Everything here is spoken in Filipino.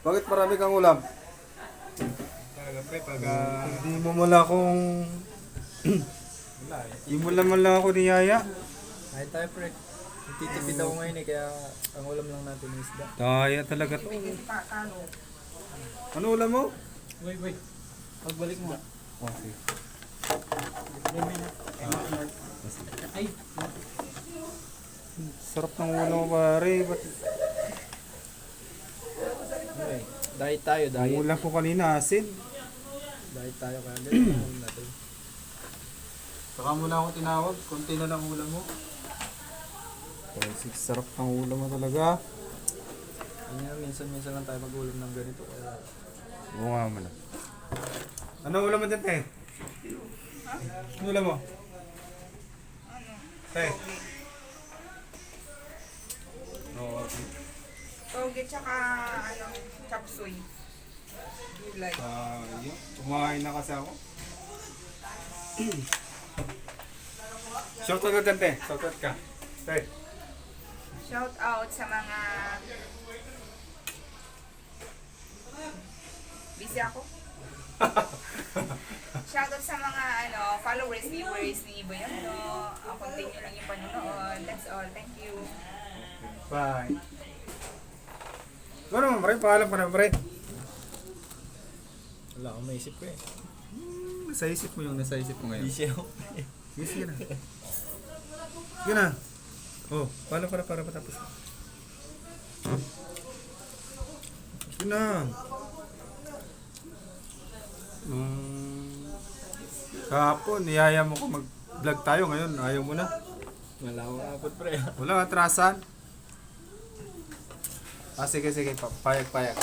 Bakit marami kang ulam? Talaga pre, pag Hindi mo mula akong... wala eh. Hindi mo lang ako niyaya. Kahit tayo pre. Nagtitipid ako ngayon eh, kaya ang ulam lang natin is isda. Daya talaga to. Ano ulam mo? Wait. Pagbalik mo. Okay. Ay! Sarap ng ulam mo pare. Ba't Okay. Diet tayo, ang diet. ulam ko kanina asin? Diet tayo kaya ganyan ang ulam natin. Saka mo na ako tinawag. Konti na lang ulam mo. Oh, sarap ng ulam mo talaga. Ganyan, minsan-minsan lang tayo mag-ulam ng ganito. Kaya Oo nga mo na. Ano ulam mo dyan, te? Ano ulam mo? Te? Oo. Toge tsaka chop suey. Gulay. Yun. Kumain na kasi ako. Shoutout ka dyan, te. Shoutout ka. Te. Shout out sa mga busy ako. Shout out sa mga followers, viewers ni Boyando. Continue lang yung panonood. That's all. Thank you. Bye. Ano naman, pre? Paalam ka na, pre. wala akong maisip ko eh. Nasa isip mo yung nasa isip mo ngayon. Busy ako. Yes, sige na. Sige na. Oh, paalam ka na para matapos. Sige na. Kahapon, niyaya mo ko mag-vlog tayo ngayon. Ayaw mo na. Wala akong abot pre. Wala atrasan. Sige. Payag.